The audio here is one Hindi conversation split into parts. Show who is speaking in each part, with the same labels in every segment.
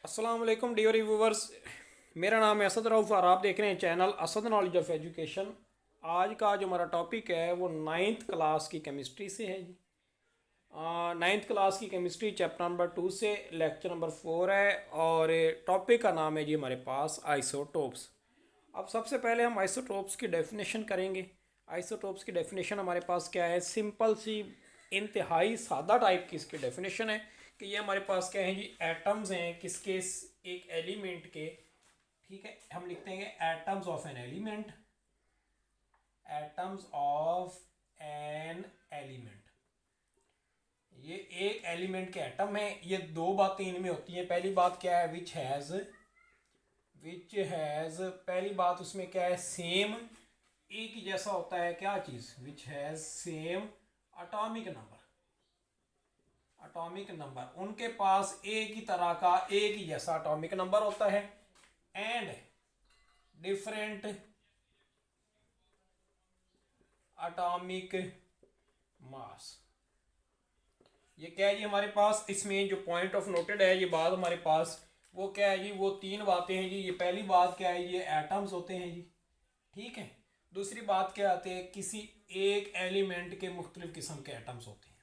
Speaker 1: अस्सलाम वालेकुम डियर व्यूवर्स। मेरा नाम है असद रऊफ़ और आप देख रहे हैं channel Asad knowledge of education. आज का जो हमारा टॉपिक है वो नाइन्थ क्लास की केमिस्ट्री से है जी। नाइन्थ क्लास की केमिस्ट्री चैप्टर नंबर 2 से लेक्चर नंबर 4 है और टॉपिक का नाम है जी हमारे पास आइसोटोप्स। अब सबसे पहले हम आइसोटोप्स की डेफिनेशन करेंगे। आइसोटोप्स की डेफिनेशन हमारे पास क्या है, सिंपल सी इंतहाई सादा टाइप की इसकी डेफिनेशन है कि ये हमारे पास क्या है जी, एटम्स हैं किसके, एक एलिमेंट के। ठीक है, हम लिखते हैं atoms of an element, atoms of an element. ये एक एलिमेंट के एटम है। ये दो बातें इनमें होती हैं। पहली बात क्या है, विच हैज़ पहली बात उसमें क्या है, सेम, एक ही जैसा होता है क्या चीज़, which has same atomic number. Atomic number, उनके पास एक ही तरह का एक ही जैसा एटॉमिक नंबर होता है। And different atomic mass. ये क्या है जी हमारे पास, इसमें जो पॉइंट ऑफ नोटेड है ये बात हमारे पास, वो क्या है जी, वो तीन बातें हैं जी। ये पहली बात क्या है, ये एटम्स होते हैं जी। ठीक है, दूसरी बात क्या आती है, किसी एक एलिमेंट के मुख्तलिफ किस्म के एटम्स होते हैं।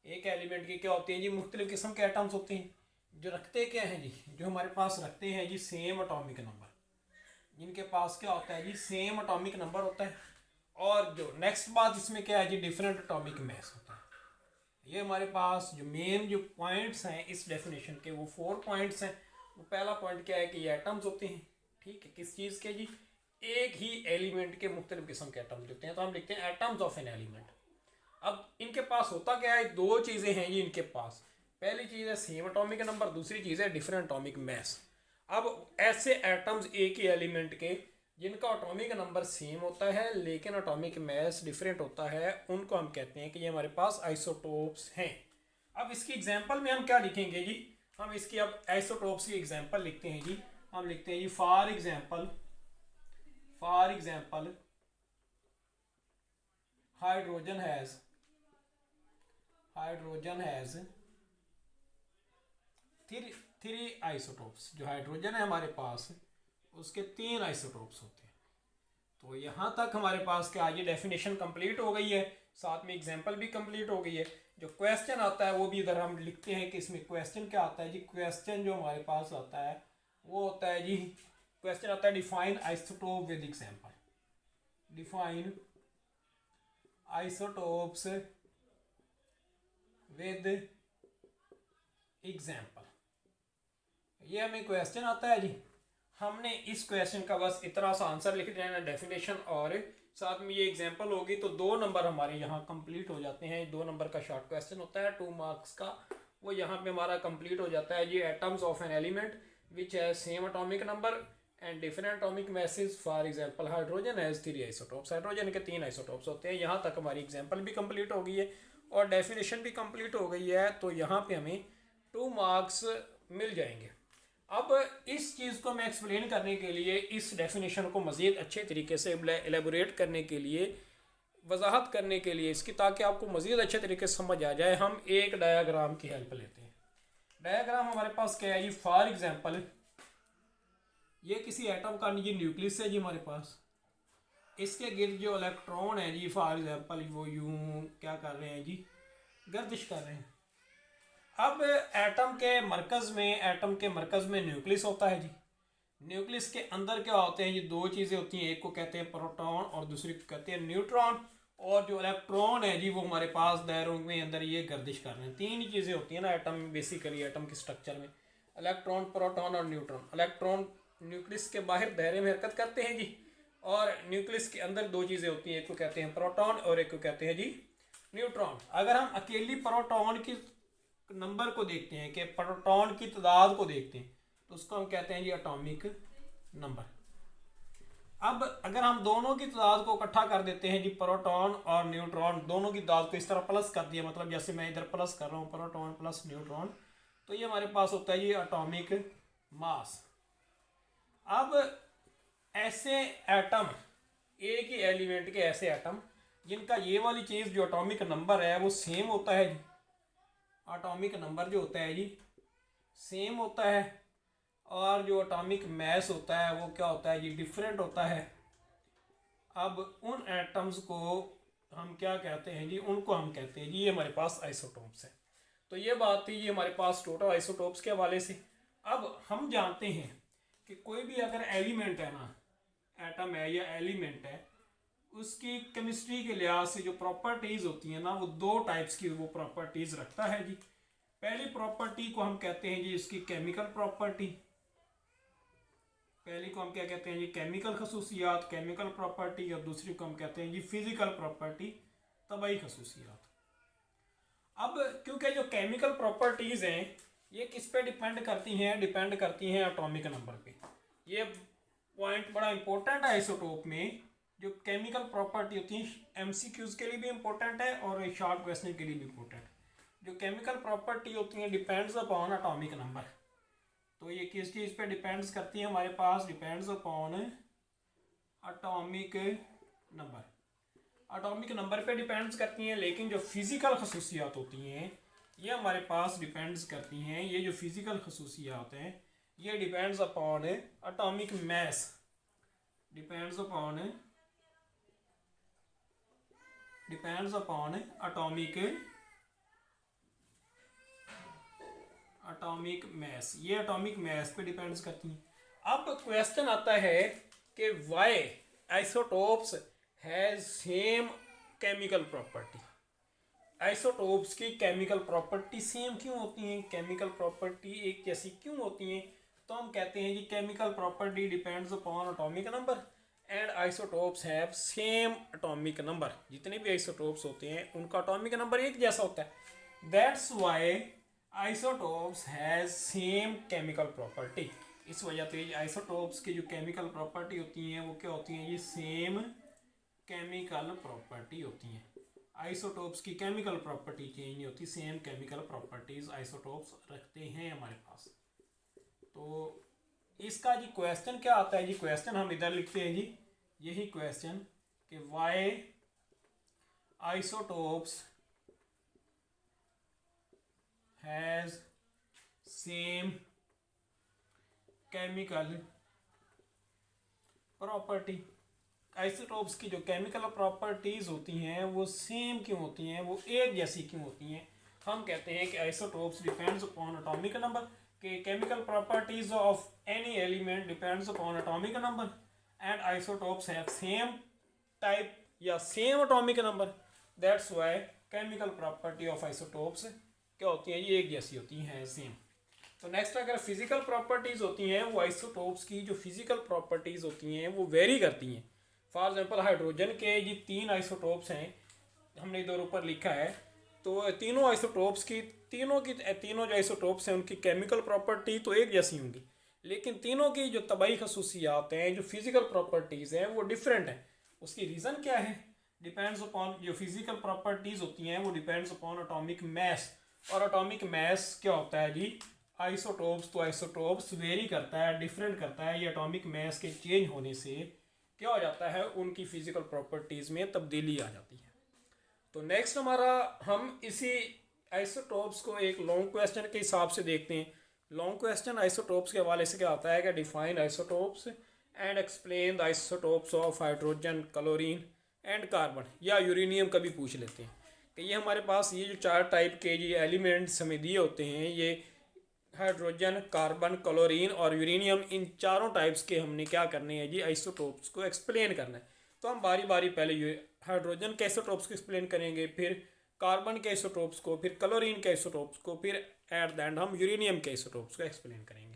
Speaker 1: एक एलिमेंट के क्या होते हैं जी, मुख्तलिफ किस्म के एटम्स होते हैं। जो रखते क्या हैं जी, जो हमारे पास रखते हैं जी सेम एटॉमिक नंबर। जिनके पास क्या होता है जी, सेम एटॉमिक नंबर होता है। और जो नेक्स्ट बात इसमें क्या है जी, डिफरेंट एटॉमिक मास होता है। ये हमारे पास जो मेन जो पॉइंट्स हैं इस डेफिनेशन के, वो 4 पॉइंट्स हैं। वो पहला पॉइंट क्या है कि ये एटम्स होते हैं। ठीक है, किस चीज़ के जी, एक ही एलिमेंट के मुख्तलिफ किस्म के एटम्स लिखते हैं, तो हम लिखते हैं एटम्स ऑफ एन एलिमेंट। अब इनके पास होता क्या है, दो चीज़ें हैं जी इनके पास। पहली चीज़ है सेम एटॉमिक नंबर, दूसरी चीज़ है डिफरेंट एटॉमिक मास। अब ऐसे एटम्स एक ही एलिमेंट के जिनका एटॉमिक नंबर सेम होता है लेकिन एटॉमिक मास डिफरेंट होता है, उनको हम कहते हैं कि ये हमारे पास आइसोटोप्स हैं। अब इसकी एग्जांपल में हम क्या लिखेंगे जी, हम इसकी अब आइसोटोप्स की एग्जांपल लिखते हैं जी। हम लिखते हैं जी for example hydrogen has three isotopes. जो हाइड्रोजन है हमारे पास, उसके 3 आइसोटोप्स होते हैं। तो यहाँ तक हमारे पास क्या, ये डेफिनेशन कंप्लीट हो गई है, साथ में एग्जांपल भी कंप्लीट हो गई है। जो क्वेश्चन आता है वो भी इधर हम लिखते हैं कि इसमें क्वेश्चन क्या आता है जी। क्वेश्चन जो हमारे पास आता है वो होता है जी, क्वेश्चन आता है define isotope with example. Define isotopes with example, ये हमें क्वेश्चन आता है जी। हमने इस क्वेश्चन का बस इतना सा आंसर लिख देना, डेफिनेशन और साथ में ये एग्जांपल होगी, तो 2 नंबर हमारे यहाँ कंप्लीट हो जाते हैं। 2 नंबर का शॉर्ट क्वेश्चन होता है 2 मार्क्स का, वो यहाँ पे हमारा कंप्लीट हो जाता है। ये atoms of an element which है same atomic number and different atomic mass. For example hydrogen has 3 isotopes, hydrogen के 3 आइसोटोप्स होते हैं। यहाँ तक हमारी एग्जांपल भी कंप्लीट हो गई है और डेफिनेशन भी कंप्लीट हो गई है, तो यहाँ पे हमें 2 मार्क्स मिल जाएंगे। अब इस चीज़ को मैं एक्सप्लेन करने के लिए, इस डेफिनेशन को मज़ीद अच्छे तरीके से एलेबोरेट करने के लिए, वजाहत करने के लिए इसकी, ताकि आपको मज़ीद अच्छे तरीके से समझ आ जाए, हम एक डायाग्राम की हेल्प लेते हैं। डायाग्राम हमारे पास क्या है जी, फॉर एग्जांपल ये किसी एटम का ये न्यूक्लियस है जी हमारे पास। इसके गिर्द जो इलेक्ट्रॉन है जी, फॉर एग्जांपल वो यूं क्या कर रहे हैं जी, गर्दिश कर रहे हैं। अब एटम के मरकज़ में न्यूक्लियस होता है जी। न्यूक्लियस के अंदर क्या होते हैं, ये 2 चीज़ें होती हैं, एक को कहते हैं प्रोटॉन और दूसरी को कहते हैं न्यूट्रॉन। और जो इलेक्ट्रॉन है जी वो हमारे पास दायरों में अंदर ये गर्दिश कर रहे हैं। 3 ही चीज़ें होती हैं ना एटम में, बेसिकली एटम के स्ट्रक्चर में, इलेक्ट्रॉन, प्रोटॉन और न्यूट्रॉन। इलेक्ट्रॉन न्यूक्लियस के बाहर दायरे में हरकत करते हैं जी, और न्यूक्लियस के अंदर 2 चीज़ें होती हैं, एक को कहते हैं प्रोटॉन और एक को कहते हैं जी न्यूट्रॉन। अगर हम अकेली प्रोटॉन की नंबर को देखते हैं, कि प्रोटॉन की तादाद को देखते हैं, तो उसको हम कहते हैं जी एटॉमिक नंबर। अब अगर हम दोनों की तादाद को इकट्ठा कर देते हैं जी, प्रोटॉन और न्यूट्रॉन दोनों की तादाद को इस तरह प्लस कर दिया, मतलब जैसे मैं इधर प्लस कर रहा हूँ प्रोटॉन प्लस न्यूट्रॉन, तो ये हमारे पास होता है ये एटॉमिक मास। अब ऐसे एटम, एक ही एलिमेंट के ऐसे एटम जिनका ये वाली चीज़ जो एटॉमिक नंबर है वो सेम होता है जी, एटॉमिक नंबर जो होता है जी सेम होता है, और जो एटॉमिक मास होता है वो क्या होता है, ये डिफरेंट होता है। अब उन एटम्स को हम क्या कहते हैं जी, उनको हम कहते हैं जी ये हमारे पास आइसोटोप्स है। तो ये बात थी ये हमारे पास टोटल आइसोटोप्स के हवाले से। अब हम जानते हैं कि कोई भी अगर एलिमेंट है ना, एटम है या एलिमेंट है, उसकी केमिस्ट्री के लिहाज से जो प्रॉपर्टीज़ होती हैं ना, वो दो टाइप्स की वो प्रॉपर्टीज़ रखता है जी। पहली प्रॉपर्टी को हम कहते हैं जी इसकी केमिकल प्रॉपर्टी। पहली को हम क्या कहते हैं जी, केमिकल खसूसियात, केमिकल प्रॉपर्टी, और दूसरी को हम कहते हैं जी फिजिकल प्रॉपर्टी, तबाई खसूसियात। अब क्योंकि जो केमिकल प्रॉपर्टीज़ हैं ये किस पे डिपेंड करती हैं, डिपेंड करती हैं एटॉमिक नंबर पे। ये पॉइंट बड़ा इंपॉर्टेंट है आइसोटोप में। जो केमिकल प्रॉपर्टी होती है एमसीक्यूज के लिए भी इंपॉर्टेंट है और शॉर्ट क्वेश्चन के लिए भी इंपॉर्टेंट। जो केमिकल प्रॉपर्टी होती हैं डिपेंड्स अपॉन एटॉमिक नंबर। तो ये किस चीज़ पे डिपेंड्स करती है हमारे पास, depends upon atomic number. Atomic number पे डिपेंड्स करती हैं, लेकिन जो फिज़िकल खसूसियात होती हैं ये हमारे पास डिपेंड्स करती हैं। ये जो फिज़िकल खसूसियात हैं ये depends upon atomic mass, depends upon atomic mass, ये एटॉमिक मास पे डिपेंड्स करती हैं। अब क्वेश्चन आता है कि why isotopes has same chemical property. Isotopes की केमिकल प्रॉपर्टी सेम क्यों होती हैं, केमिकल प्रॉपर्टी एक जैसी क्यों होती हैं? तो हम कहते हैं जी chemical property depends upon atomic number and isotopes have same atomic number. जितने भी आइसोटोप्स होते हैं उनका एटॉमिक नंबर एक जैसा होता है। That's why isotopes has same chemical property. इस वजह से आइसोटोप्स की जो केमिकल प्रॉपर्टी होती हैं वो क्या होती हैं, ये सेम केमिकल प्रॉपर्टी होती हैं। आइसोटोप्स की केमिकल प्रॉपर्टी चेंज नहीं होती, सेम केमिकल प्रॉपर्टीज आइसोटोप्स रखते हैं हमारे पास। तो इसका जी क्वेश्चन क्या आता है जी, क्वेश्चन हम इधर लिखते हैं जी, यही क्वेश्चन कि why isotopes has same chemical property. Isotopes की जो केमिकल प्रॉपर्टीज़ होती हैं वो सेम क्यों होती हैं, वो एक जैसी क्यों होती हैं? हम कहते हैं कि isotopes depends upon atomic number, के chemical properties of any element depends upon atomic number and isotopes have same type या same atomic number. That's why chemical property of isotopes क्या होती हैं, ये एक जैसी होती हैं, सेम। तो नेक्स्ट अगर फिजिकल प्रॉपर्टीज़ होती हैं, वो आइसोटोप्स की जो फिजिकल प्रॉपर्टीज़ होती हैं वो वेरी करती हैं। फॉर एग्जांपल हाइड्रोजन के ये 3 आइसोटोप्स हैं, हमने इधर ऊपर लिखा है। तो तीनों आइसोटोप्स की तीनों जो आइसोटोप्स हैं उनकी केमिकल प्रॉपर्टी तो एक जैसी होंगी, लेकिन तीनों की जो तबाई खसूसियात हैं, जो फिजिकल प्रॉपर्टीज़ हैं वो डिफरेंट हैं। उसकी रीज़न क्या है? डिपेंड्स अपॉन जो फिजिकल प्रॉपर्टीज़ होती हैं वो डिपेंड्स अपॉन एटॉमिक मास। और एटॉमिक मास क्या होता है जी, आइसोटोप्स तो आइसोटोप्स वेरी करता है, डिफरेंट करता है। ये एटॉमिक मास के चेंज होने से क्या हो जाता है, उनकी फिजिकल प्रॉपर्टीज़ में तब्दीली आ जाती है। तो नेक्स्ट हमारा हम इसी आइसोटोप्स को एक लॉन्ग क्वेश्चन के हिसाब से देखते हैं। लॉन्ग क्वेश्चन आइसोटोप्स के हवाले से क्या आता है कि define isotopes and explain the isotopes of hydrogen, chlorine and carbon, या यूरेनियम का भी पूछ लेते हैं कि ये हमारे पास ये जो 4 टाइप के ये एलिमेंट्स हमें दिए होते हैं, ये हाइड्रोजन, कार्बन, क्लोरीन और यूरेनियम, इन चारों टाइप्स के हमने क्या करने हैं जी, आइसोटोप्स को एक्सप्लेन करना है। तो हम बारी बारी पहले हाइड्रोजन के आइसोटोप्स को एक्सप्लेन करेंगे, फिर कार्बन के आइसोटोप्स को, फिर क्लोरीन के आइसोटोप्स को, फिर एट द एंड हम यूरेनियम के आइसोटोप्स को एक्सप्लेन करेंगे।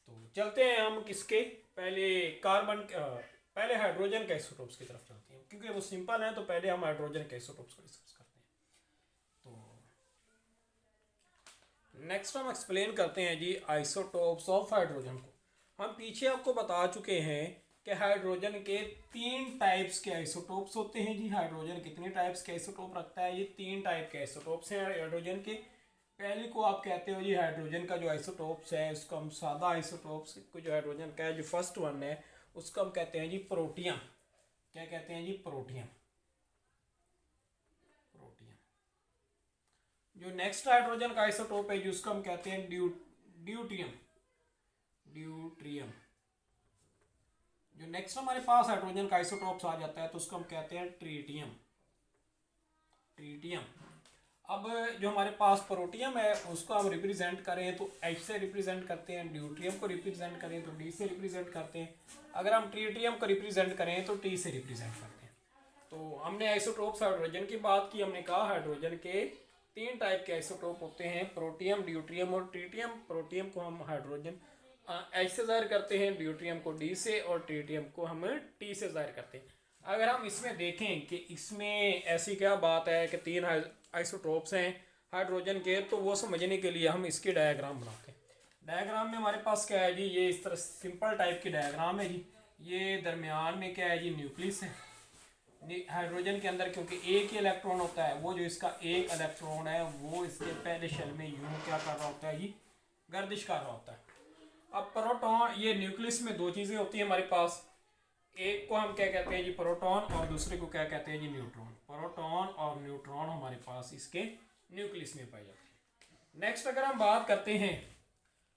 Speaker 1: तो चलते हैं हम किसके, पहले हाइड्रोजन के आइसोटोप्स की तरफ चलते हैं, क्योंकि वो सिंपल है। तो पहले हम हाइड्रोजन के आइसोटोप्स को डिस्कस करते हैं। तो नेक्स्ट हम एक्सप्लेन करते हैं जी आइसोटोप्स ऑफ हाइड्रोजन को। हम पीछे आपको बता चुके हैं कि हाइड्रोजन के 3 टाइप्स के आइसोटोप्स होते हैं जी। हाइड्रोजन कितने टाइप्स के आइसोटोप रखता है, ये 3 टाइप के आइसोटोप्स हैं हाइड्रोजन के। पहले को आप कहते हो जी हाइड्रोजन का जो आइसोटोप्स है उसको हम सादा आइसोटोप्स को, जो हाइड्रोजन का है जो फर्स्ट वन है उसको हम कहते हैं जी प्रोटियम। क्या कहते हैं जी, प्रोटियम। जो नेक्स्ट हाइड्रोजन का आइसोटोप है जिसको हम कहते हैं ड्यूटियम। ड्यूट्रियम। जो नेक्स्ट हमारे पास हाइड्रोजन का आइसोटोप्स आ जाता है तो उसको हम कहते हैं ट्रीटियम। ट्रीटियम। अब जो हमारे पास प्रोटियम है उसको हम रिप्रेजेंट करें तो H से रिप्रेजेंट करते हैं, ड्यूट्रियम को रिप्रेजेंट करें तो D से रिप्रेजेंट करते हैं, अगर हम ट्रीटियम को रिप्रेजेंट करें तो T से रिप्रेजेंट करते हैं। तो हमने आइसोटोप्स हाइड्रोजन की बात की, हमने कहा हाइड्रोजन के 3 टाइप के आइसोटोप होते हैं, प्रोटियम, ड्यूट्रियम और ट्रीटियम। प्रोटियम को हम हाइड्रोजन H से जाहिर करते हैं, ड्यूट्रियम को D से और ट्रीटियम को हम T से जाहिर करते हैं। अगर हम इसमें देखें कि इसमें ऐसी क्या बात है कि 3 आइसोटोप्स हैं हाइड्रोजन के, तो वो समझने के लिए हम इसकी डायग्राम बनाते हैं। डायग्राम में हमारे पास क्या है जी, ये इस तरह सिंपल टाइप की डायग्राम है जी। ये दरमियान में क्या है जी, न्यूक्लियस है हाइड्रोजन के अंदर, क्योंकि एक ही इलेक्ट्रॉन होता है, वो जो इसका एक इलेक्ट्रॉन है वो इसके पहले शेल में यूं क्या कर रहा होता है जी, गर्दिश कर रहा होता है। अब प्रोटॉन, ये न्यूक्लियस में 2 चीज़ें होती हैं हमारे पास, एक को हम क्या कहते हैं जी प्रोटॉन और दूसरे को क्या कहते हैं जी न्यूट्रॉन। प्रोटॉन और न्यूट्रॉन हमारे पास इसके न्यूक्लियस में पाई जाती है। नेक्स्ट अगर हम बात करते हैं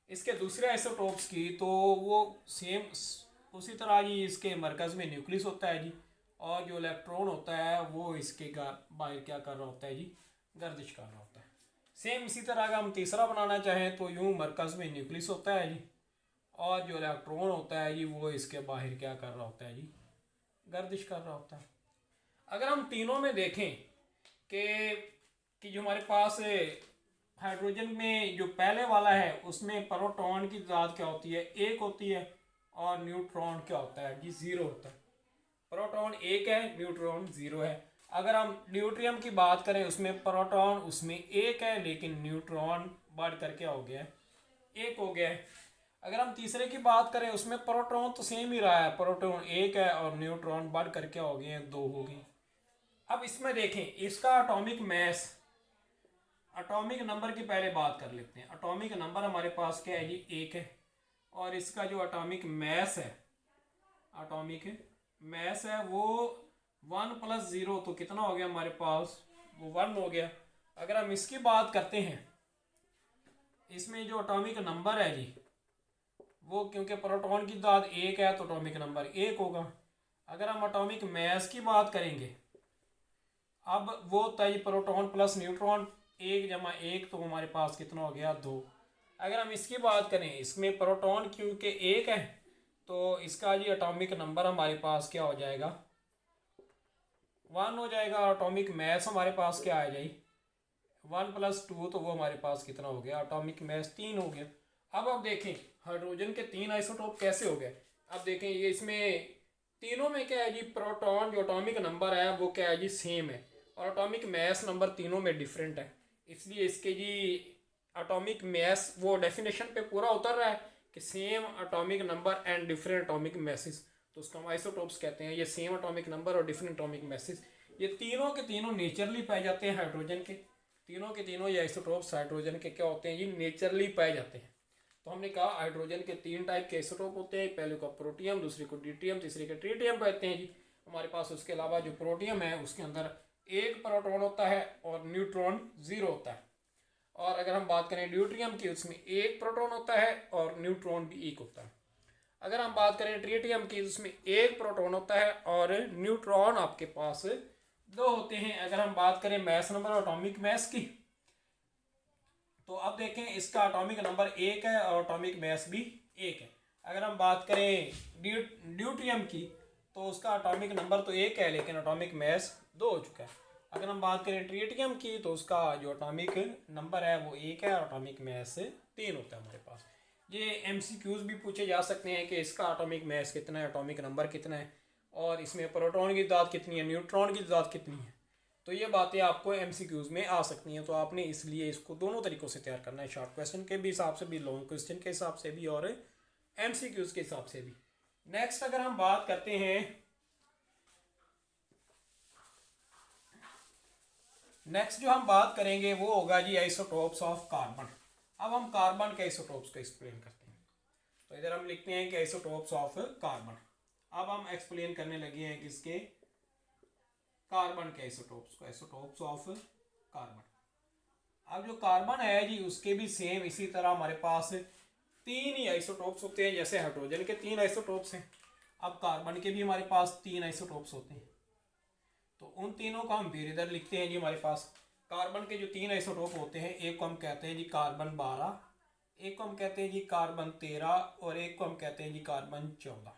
Speaker 1: इसके दूसरे आइसोटोप्स की, तो वो सेम उसी तरह जी इसके मरकज़ में न्यूक्लियस होता है जी, और जो इलेक्ट्रॉन होता है वो इसके बाहर क्या कर रहा होता है जी, गर्दिश कर रहा होता है। सेम इसी तरह अगर हम तीसरा बनाना चाहें तो यूँ मरकज़ में न्यूक्लियस होता है जी, और जो इलेक्ट्रॉन होता है जी वो इसके बाहर क्या कर रहा होता है जी, गर्दिश कर रहा होता है। अगर हम तीनों में देखें कि जो हमारे पास हाइड्रोजन में जो पहले वाला है उसमें प्रोटॉन की तादाद क्या होती है, 1 होती है, और न्यूट्रॉन क्या होता है जी, 0 होता है। प्रोटॉन 1 है, न्यूट्रॉन 0 है। अगर हम ड्यूट्रियम की बात करें उसमें प्रोटॉन उसमें 1 है लेकिन न्यूट्रॉन बढ़ कर क्या हो गया है, 1 हो गया है। अगर हम तीसरे की बात करें उसमें प्रोटॉन तो सेम ही रहा है, प्रोटॉन 1 है और न्यूट्रॉन बढ़ कर क्या हो गए हैं, 2 हो गए। अब इसमें देखें इसका एटॉमिक मैस, एटॉमिक नंबर की पहले बात कर लेते हैं। एटॉमिक नंबर हमारे पास क्या है जी, 1 है, और इसका जो एटॉमिक मैस है, एटॉमिक मैस है वो 1 + 0 तो कितना हो गया हमारे पास, वो 1 हो गया। अगर हम इसकी बात करते हैं, इसमें जो एटॉमिक नंबर है जी वो, क्योंकि प्रोटॉन की तादाद 1 है तो एटॉमिक नंबर 1 होगा। अगर हम एटॉमिक मैस की बात करेंगे, अब वो होता है प्रोटॉन प्लस न्यूट्रॉन, 1 + 1 तो हमारे पास कितना हो गया, 2। अगर हम इसकी बात करें, इसमें प्रोटॉन क्योंकि 1 है तो इसका जी एटॉमिक नंबर हमारे पास क्या हो जाएगा, 1 हो जाएगा। एटॉमिक मैस हमारे पास क्या आ जाए, 1 + 2 तो वो हमारे पास कितना हो गया, एटॉमिक मैस 3 हो गया। अब आप देखें हाइड्रोजन के 3 आइसोटोप कैसे हो गए। अब देखें ये इसमें तीनों में क्या है जी, प्रोटॉन जो एटॉमिक नंबर है वो क्या है जी, सेम है, और एटॉमिक मैस नंबर तीनों में डिफरेंट है। इसलिए इसके जी एटॉमिक मैस वो डेफिनेशन पे पूरा उतर रहा है कि same atomic number and different atomic message, तो उसको हम आइसोटोप्स कहते हैं। ये सेम एटॉमिक नंबर और डिफरेंट एटॉमिक मैसेज, ये तीनों के तीनों नेचुरली पाए जाते हैं हाइड्रोजन के, तीनों के तीनों ये आइसोटोप्स हाइड्रोजन के क्या होते हैं जी, नेचुरली पाए जाते हैं। तो हमने कहा हाइड्रोजन के 3 टाइप के आइसोटोप होते हैं, पहले को प्रोटियम, दूसरे को ड्यूट्रियम, तीसरे के ट्रीटियम कहते हैं जी हमारे पास। उसके अलावा जो प्रोटियम है उसके अंदर 1 प्रोटॉन होता है और न्यूट्रॉन 0 होता है। और अगर हम बात करें ड्यूट्रियम की, उसमें 1 प्रोटॉन होता है और न्यूट्रॉन भी 1 होता है। अगर हम बात करें ट्रीटियम की, उसमें 1 प्रोटॉन होता है और न्यूट्रॉन आपके पास 2 होते हैं। अगर हम बात करें मैस नंबर और एटॉमिक मैस की, तो अब देखें इसका एटॉमिक नंबर 1 है और एटॉमिक मैस भी 1 है। अगर हम बात करें ड्यूट्रियम की, तो उसका एटॉमिक नंबर तो 1 है लेकिन एटॉमिक मैस 2 हो चुका है। अगर हम बात करें ट्रीटियम की, तो उसका जो एटॉमिक नंबर है वो 1 है और एटॉमिक मैस 3 होता है हमारे पास। ये MCQs भी पूछे जा सकते हैं कि इसका एटॉमिक मैस कितना है, एटॉमिक नंबर कितना है, और इसमें प्रोटॉन की तादाद कितनी है, न्यूट्रॉन की तादाद कितनी है। तो ये बातें आपको MCQs में आ सकती हैं, तो आपने इसलिए इसको दोनों तरीक़ों से तैयार करना है, शॉर्ट क्वेश्चन के भी हिसाब से भी, लॉन्ग क्वेश्चन के हिसाब से भी, और MCQs के हिसाब से भी। नेक्स्ट अगर हम बात करते हैं, नेक्स्ट जो हम बात करेंगे वो होगा जी आइसोटोप्स ऑफ कार्बन। अब हम कार्बन के आइसोटोप्स को एक्सप्लेन करते हैं। तो इधर हम लिखते हैं कि आइसोटोप्स ऑफ कार्बन। अब हम एक्सप्लेन करने लगे हैं किसके, कार्बन के आइसोटोप्स को, आइसोटोप्स ऑफ कार्बन। अब जो कार्बन है जी उसके भी सेम इसी तरह हमारे पास तीन ही आइसोटोप्स होते हैं, जैसे हाइड्रोजन के तीन आइसोटोप्स हैं, अब कार्बन के भी हमारे पास तीन आइसोटोप्स होते हैं। तो उन तीनों को हम फिर इधर लिखते हैं जी। हमारे पास कार्बन के जो तीन आइसोटोप होते हैं, एक को हम कहते हैं जी कार्बन 12, एक को हम कहते हैं जी कार्बन 13 और एक को हम कहते हैं जी कार्बन 14।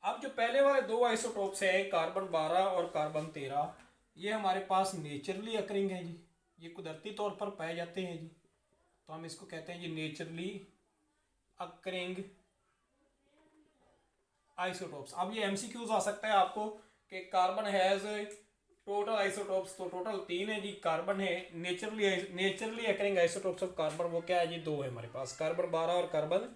Speaker 1: अब जो पहले वाले दो आइसोटोप्स हैं कार्बन 12 और कार्बन 13, ये हमारे पास नेचुरली अकरिंग है जी, ये कुदरती तौर पर पाए जाते हैं जी। तो हम इसको कहते हैं जी नेचुरली अकरिंग आइसोटोप्स। अब ये एमसीक्यूज आ सकता है आपको कि कार्बन हैज टोटल आइसोटोप्स, तो टोटल तीन है जी। कार्बन है naturally occurring isotopes of carbon, वो क्या है जी, दो है हमारे पास, कार्बन 12 और कार्बन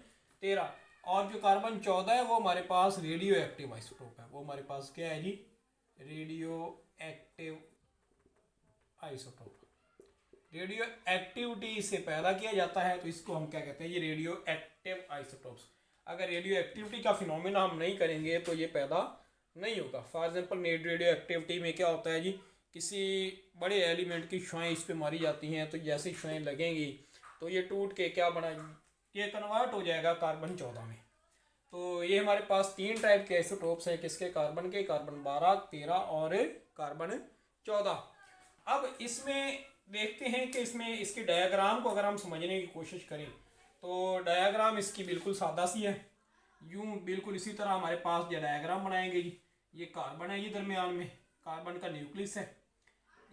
Speaker 1: 13। और जो कार्बन 14 है वो हमारे पास रेडियो एक्टिव आइसोटोप है, वो हमारे पास क्या है जी, radioactive isotope. Radioactivity से पैदा किया जाता है तो इसको हम क्या कहते हैं, ये रेडियो एक्टिव आइसोटोप्स। अगर रेडियो एक्टिविटी का फिनोमेना हम नहीं करेंगे तो ये पैदा नहीं होगा। फॉर एग्जांपल रेडियो एक्टिविटी में क्या होता है जी, किसी बड़े एलिमेंट की शुआएं इस पे मारी जाती हैं, तो जैसे शुआएं लगेंगी तो ये टूट के क्या बना, ये कन्वर्ट हो जाएगा कार्बन 14 में। तो ये हमारे पास तीन टाइप के आइसोटोप्स हैं, किसके, कार्बन के, कार्बन 12, 13 और कार्बन 14। अब इसमें देखते हैं कि इसमें इसकी डायग्राम को अगर हम समझने की कोशिश करें तो डायग्राम इसकी बिल्कुल सादा सी है। यूं बिल्कुल इसी तरह हमारे पास ये डायग्राम बनाएंगे जी। ये कार्बन है, ये दरमियान में कार्बन का न्यूक्लियस है,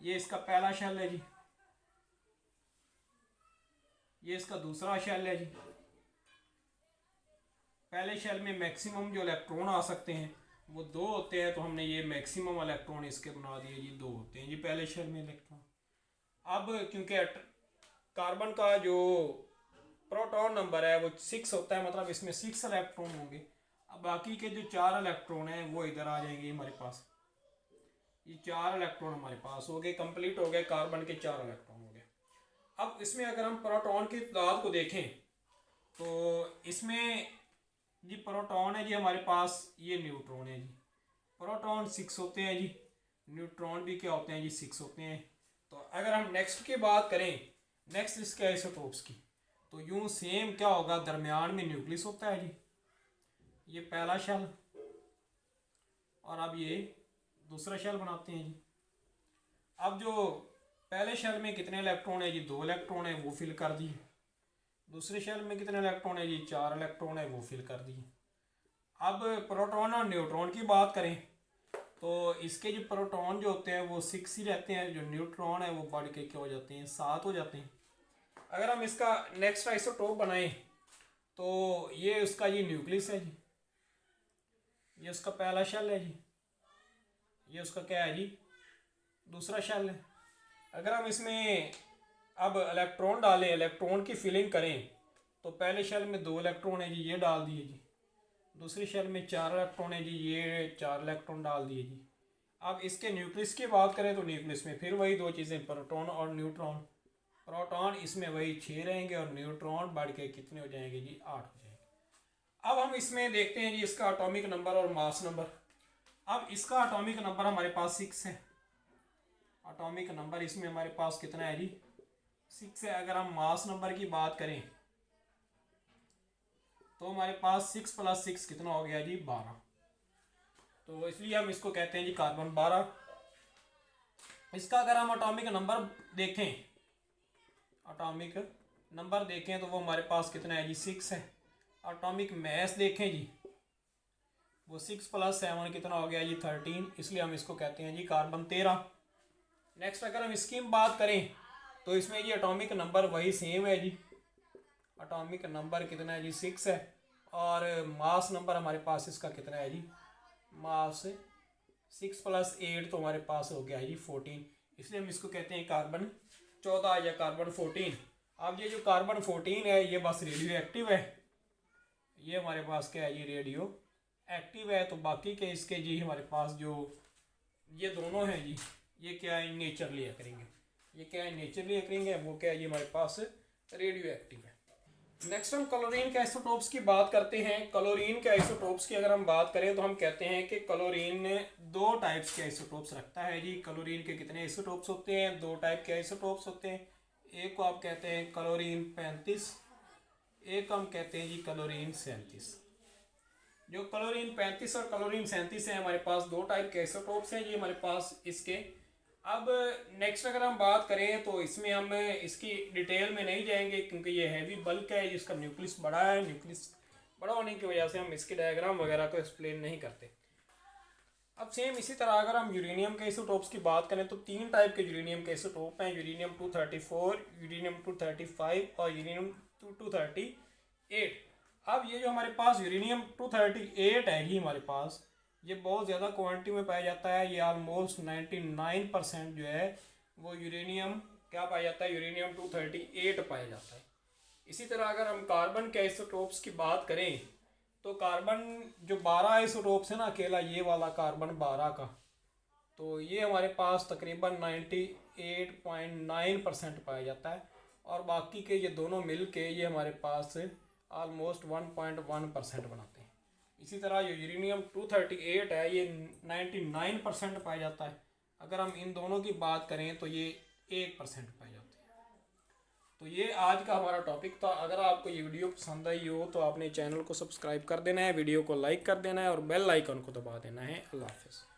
Speaker 1: ये इसका पहला शेल है जी, ये इसका दूसरा शेल है जी। पहले शेल में मैक्सिमम जो इलेक्ट्रॉन आ सकते हैं वो दो होते हैं, तो हमने ये मैक्सिमम इलेक्ट्रॉन इसके बना दिए जी, दो होते हैं जी पहले शेल में इलेक्ट्रॉन। अब क्योंकि कार्बन का जो प्रोटॉन नंबर है वो 6 होता है, मतलब इसमें 6 इलेक्ट्रॉन होंगे। अब बाकी के जो 4 इलेक्ट्रॉन हैं वो इधर आ जाएंगे हमारे पास। ये 4 इलेक्ट्रॉन हमारे पास हो गए, कंप्लीट हो गए, कार्बन के 4 इलेक्ट्रॉन हो गए। अब इसमें अगर हम प्रोटॉन की तादाद को देखें तो इसमें जी प्रोटॉन है जी हमारे पास, ये न्यूट्रॉन है जी। प्रोटॉन 6 होते हैं जी, न्यूट्रॉन भी क्या होते हैं जी, 6 होते हैं। तो अगर हम नेक्स्ट की बात करें, नेक्स्ट इसके आइसोटोप्स की, तो यूं सेम क्या होगा, दरमियान में न्यूक्लियस होता है जी, ये पहला शेल, और अब ये दूसरा शेल बनाते हैं जी। अब जो पहले शेल में कितने इलेक्ट्रॉन है जी, 2 इलेक्ट्रॉन है, वो फिल कर दिए। दूसरे शेल में कितने इलेक्ट्रॉन है जी, 4 इलेक्ट्रॉन है, वो फिल कर दिए। अब प्रोटॉन और न्यूट्रॉन की बात करें तो इसके जो प्रोटॉन जो होते हैं वो 6 ही रहते हैं, जो न्यूट्रॉन है वो बढ़ के क्या हो जाते हैं, 7 हो जाते हैं। अगर हम इसका नेक्स्ट आइसोटोप बनाएं तो ये उसका ये न्यूक्लियस है जी, ये उसका पहला शेल है जी, ये उसका क्या है जी, दूसरा शेल है। अगर हम इसमें अब इलेक्ट्रॉन डालें, इलेक्ट्रॉन की फिलिंग करें, तो पहले शेल में 2 इलेक्ट्रॉन है जी, ये डाल दिए जी। दूसरे शेल में 4 इलेक्ट्रॉन है जी, ये 4 इलेक्ट्रॉन डाल दिए जी। अब इसके न्यूक्लियस की बात करें तो न्यूक्लियस में फिर वही दो चीज़ें, प्रोटॉन और न्यूट्रॉन। प्रोटॉन इसमें वही 6 रहेंगे और न्यूट्रॉन बढ़ के कितने हो जाएंगे जी, 8 हो जाएंगे। अब हम इसमें देखते हैं जी इसका एटॉमिक नंबर और मास नंबर। अब इसका एटॉमिक नंबर हमारे पास 6 है, एटॉमिक नंबर इसमें हमारे पास कितना है जी, 6 है। अगर हम मास नंबर की बात करें तो हमारे पास 6 + 6 कितना हो गया जी, 12। तो इसलिए हम इसको कहते हैं जी कार्बन 12। इसका अगर हम एटॉमिक नंबर देखें, एटॉमिक नंबर देखें तो वो हमारे पास कितना है जी, 6 है। एटॉमिक मैस देखें जी, वो 6 + 7 कितना हो गया जी, 13, इसलिए हम इसको कहते हैं जी कार्बन 13। नेक्स्ट अगर हम इसकी बात करें तो इसमें जी एटॉमिक नंबर वही सेम है जी, एटॉमिक नंबर कितना है जी, 6 है। और मास नंबर हमारे पास इसका कितना है जी, मास 6 + 8 तो हमारे पास हो गया जी 14, इसलिए हम इसको कहते हैं कार्बन 14 या कार्बन 14। अब ये जो कार्बन 14 है ये बस रेडियो एक्टिव है, ये हमारे पास क्या है जी, रेडियो एक्टिव है। तो बाकी के इसके जी हमारे पास जो ये दोनों हैं जी, ये क्या है, नेचुरली अकरिंग है। ये क्या है, नेचुरली अकरिंग है, वो क्या है जी, हमारे पास रेडियो एक्टिव है। नेक्स्ट हम क्लोरीन के आइसोटोप्स की बात करते हैं। क्लोरीन के आइसोटोप्स की अगर हम बात करें तो हम कहते हैं कि क्लोरीन 2 टाइप्स के आइसोटोप्स रखता है जी। क्लोरीन के कितने आइसोटोप्स होते हैं, 2 टाइप के आइसोटोप्स होते हैं। एक को आप कहते हैं क्लोरीन 35, एक हम कहते हैं जी क्लोरीन 37। जो क्लोरीन 35 और क्लोरीन 37 है, हमारे पास दो टाइप के आइसोटोप्स हैं ये हमारे पास इसके। अब नेक्स्ट अगर हम बात करें तो इसमें हम इसकी डिटेल में नहीं जाएंगे क्योंकि ये हैवी बल्क है, जिसका न्यूक्लियस बड़ा है। न्यूक्लियस बड़ा होने की वजह से हम इसके डायग्राम वगैरह को एक्सप्लेन नहीं करते। अब सेम इसी तरह अगर हम यूरेनियम के आइसोटोप्स की बात करें तो तीन टाइप के यूरेनियम के आइसोटोप हैं, यूरेनियम 234, यूरेनियम 235 और यूरेनियम 238। अब ये जो हमारे पास यूरेनियम 238 है ये हमारे पास ये बहुत ज़्यादा क्वांटिटी में पाया जाता है। ये ऑलमोस्ट 99% जो है वो यूरेनियम क्या पाया जाता है, यूरेनियम 238 पाया जाता है। इसी तरह अगर हम कार्बन के आइसोटोप्स की बात करें तो कार्बन जो 12 आइसोटोप्स है ना, अकेला ये वाला कार्बन 12 का, तो ये हमारे पास तकरीबन 98.9% पाया जाता है। और बाकी के ये दोनों मिल के ये हमारे पास ऑलमोस्ट 1.1% बनाते हैं। इसी तरह ये यूरेनियम 238 है ये 99% पाया जाता है। अगर हम इन दोनों की बात करें तो ये 1% पाए जाते हैं। तो ये आज का हमारा टॉपिक था। अगर आपको ये वीडियो पसंद आई हो तो आपने चैनल को सब्सक्राइब कर देना है, वीडियो को लाइक कर देना है और बेल आइकन को दबा देना है। अल्लाह हाफ़िज़।